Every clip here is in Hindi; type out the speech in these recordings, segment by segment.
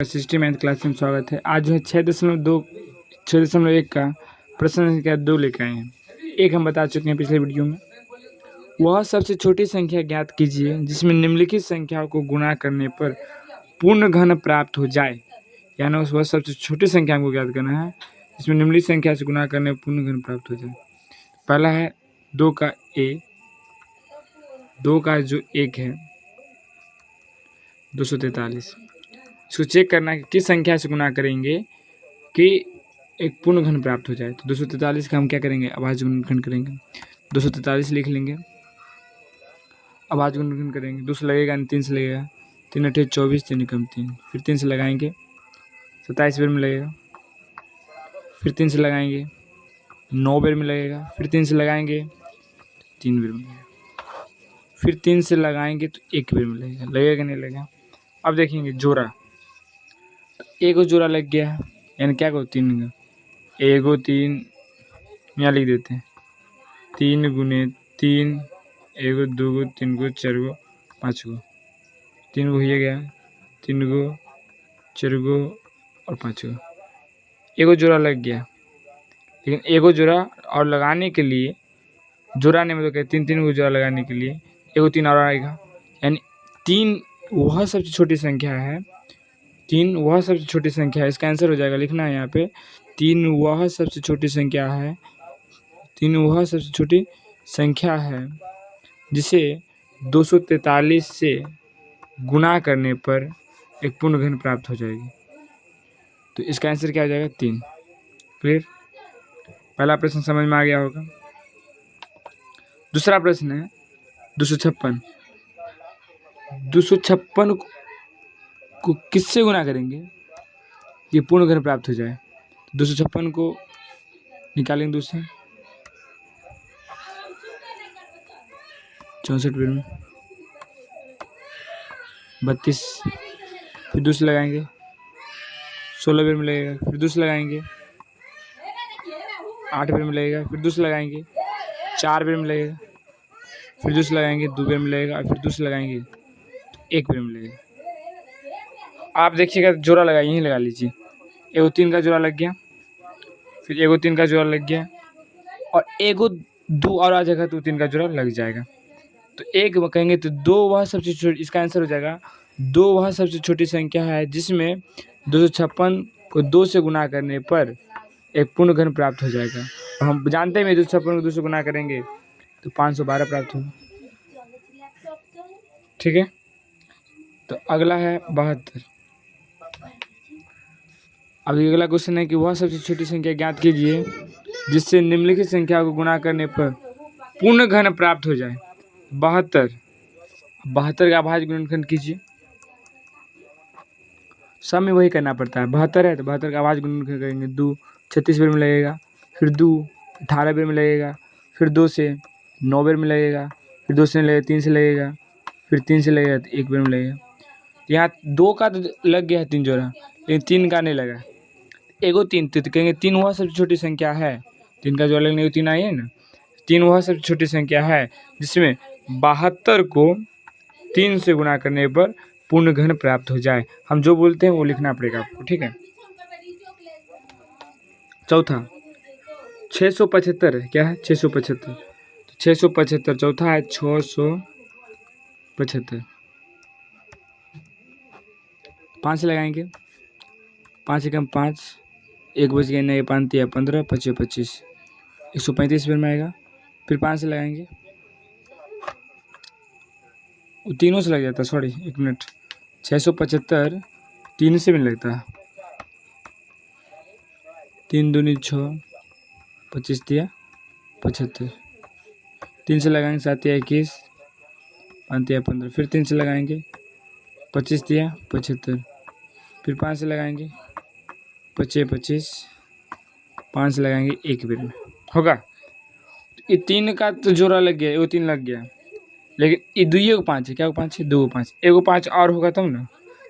सिस्टम मैथ क्लास में स्वागत है। आज जो है 6.1 का प्रश्न संख्या 2 लेकर आए हैं। एक हम बता चुके हैं पिछले वीडियो में। वह सबसे छोटी संख्या ज्ञात कीजिए जिसमें निम्नलिखित संख्याओं को गुणा करने पर पूर्ण घन प्राप्त हो जाए। यानी वह सबसे छोटी संख्या को ज्ञात करना है जिसमें निम्नलिखित संख्या से गुणा करने पर पूर्ण घन प्राप्त हो जाए। पहला है 2 का a, 2 का जो 1 है 243। इसको चेक करना है कि किस संख्या से गुणा करेंगे कि एक पूर्ण घन प्राप्त हो जाए। तो 243 का हम क्या करेंगे, अभाज्य गुणनखंड करेंगे। 243 लिख लेंगे, अभाज्य गुणनखंड करेंगे। 2 से लगेगा, 3 से लगेगा, 3 अठे 24, 3 एकम 3, फिर 3 से लगाएंगे 27 बेर में लगेगा, फिर 3 से लगाएंगे 9 बेर में लगेगा, फिर 3 से लगाएंगे 3 बेर में लगेगा, फिर 3 से लगाएंगे तो 1 बेर में लगेगा। लगेगा नहीं लगेगा। अब देखेंगे जोड़ा, एगो जोड़ा लग गया है, यानी क्या को 3 का एगो 3 यहाँ लिख देते हैं। 3 गुने 3, एगो 2 गो 3 गो 4 गो 5 गो, 3 गो हो गया, 3 गो 4 गो और 5 गो, एगो जोड़ा लग गया। लेकिन एगो जोड़ा और लगाने के लिए, जोड़ा नहीं मतलब 3 गो जोड़ा लगाने के लिए एगो 3 और आएगा। यानी 3 वह सबसे छोटी संख्या है, 3 वह सबसे छोटी संख्या है। इसका आंसर हो जाएगा, लिखना है यहाँ पे 3 वह सबसे छोटी संख्या है, 3 वह सबसे छोटी संख्या है जिसे 243 से गुणा करने पर एक पूर्ण घन प्राप्त हो जाएगी। तो इसका आंसर क्या हो जाएगा, 3। क्लियर? पहला प्रश्न समझ में आ गया होगा। दूसरा प्रश्न है 256। 256 को किससे गुणा करेंगे कि पूर्ण घन प्राप्त हो जाए। 256 को निकालेंगे 2 से, 64 बेर में 32, फिर 2 से लगाएंगे 16 बेर में लगेगा, फिर 2 से लगाएंगे 8 बेर में लगेगा, फिर 2 से लगाएंगे 4 बेर में लगेगा, फिर 2 से लगाएंगे 2 बेर में लगेगा, फिर 2 से लगाएंगे 1 बेर में लगेगा। आप देखिएगा जोड़ा लगा, यहीं लगा लीजिए। एगो 3 का जोड़ा लग गया, फिर एगो 3 का जोड़ा लग गया, और एगो 2 और आ जाएगा तो 3 का जोड़ा लग जाएगा। तो एक कहेंगे तो 2 वह सबसे छोटी, इसका आंसर हो जाएगा 2 वह सबसे छोटी संख्या है जिसमें 256 को 2 से गुणा करने पर एक पूर्ण घन प्राप्त हो जाएगा। और हम जानते हैं 256 को 2 से गुणा करेंगे तो 512 प्राप्त होगा। ठीक है, तो अगला है 72। अब अगला क्वेश्चन है कि वह सबसे छोटी संख्या ज्ञात कीजिए जिससे निम्नलिखित संख्या को गुणा करने पर पूर्ण घन प्राप्त हो जाए। 72 का अभाज्य गुणनखंड कीजिए। सब में वही करना पड़ता है। 72 है तो 72 का अभाज्य गुणनखंड करेंगे। 2 36 बेर में लगेगा, फिर 2 18 बेर में लगेगा, फिर 2 से 9 बेर में लगेगा, फिर 2 से लगेगा 3 से लगेगा, फिर 3 से लगेगा तो 1 बेर में लगेगा। यहाँ 2 का तो लग गया है 3 जोड़ा, लेकिन 3 का नहीं लगा। एगो 3 तो कहेंगे 3 वह सबसे छोटी संख्या है। 3 का जोड़ा लगने को 3 आई है ना, 3 वह सबसे छोटी संख्या है जिसमें 72 को 3 से गुणा करने पर पूर्ण घन प्राप्त हो जाए। हम जो बोलते हैं वो लिखना पड़ेगा आपको, ठीक है। चौथा 675 क्या है, 675। तो 675 चौथा है 675। 5 से लगाएंगे, 5 एकम 5, 1 बच गया, नहीं 5 या 15, 25 25, 135 बेर में आएगा। फिर 5 से लगाएंगे, वो तीनों से लग जाता है, सॉरी 1 मिनट। 675 3 से भी नहीं लगता है। 3 दूनी 6, 25 दिया 75, 3 से लगाएंगे 7 या 21, 5 या 15, फिर 3 से लगाएंगे 25 दिया 75, फिर 5 से लगाएंगे 25 25, 5 से लगाएंगे 1 बेर में होगा। ये 3 का तो जोड़ा लग गया, वो 3 लग गया, लेकिन ये 2 को 5 है, क्या 5 है, 2 को 5, एगो 5 और होगा तब ना।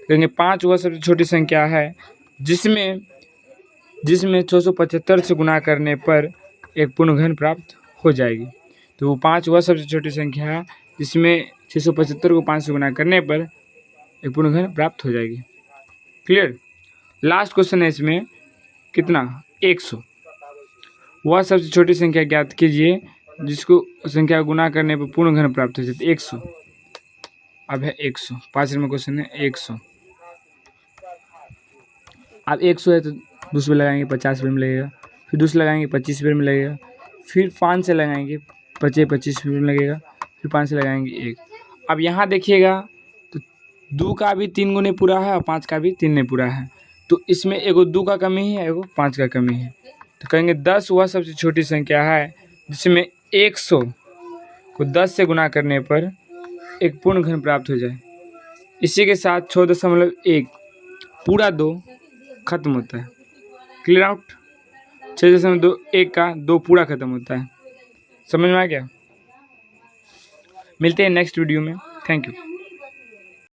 कहेंगे 5 वह सबसे छोटी संख्या है जिसमें 675 से गुणा करने पर एक पूर्ण घन प्राप्त हो जाएगी। तो वो 5 वह सबसे छोटी संख्या है जिसमें 675 को 5 से गुणा करने पर एक पूर्ण घन प्राप्त हो जाएगी। क्लियर। लास्ट क्वेश्चन है इसमें, कितना 100। वह सबसे छोटी संख्या ज्ञात कीजिए जिसको संख्या गुना करने पर पूर्ण घन प्राप्त हो जाता है। 100 अब है 100, 5 नंबर क्वेश्चन है 100। अब 100 है तो दूसरे लगाएंगे 50 रुपये में लगेगा, फिर दूसरे लगाएंगे 25 रुपये में लगेगा, फिर 5 से लगाएंगे 25 रुपये में लगेगा, फिर 5 से लगाएंगे 1। अब यहाँ देखिएगा तो 2 का भी 3 गुने पूरा है और 5 का भी 3 ने पूरा है, तो इसमें एगो 2 का कमी है, एगो 5 का कमी है। तो कहेंगे 10 वह सबसे छोटी संख्या है जिसमें 100 को 10 से गुना करने पर एक पूर्ण घन प्राप्त हो जाए। इसी के साथ 6.1 पूरा 2 खत्म होता है। Clear out. 6.21 का 2 पूरा खत्म होता है। समझ में आ गया। मिलते हैं नेक्स्ट वीडियो में। Thank you.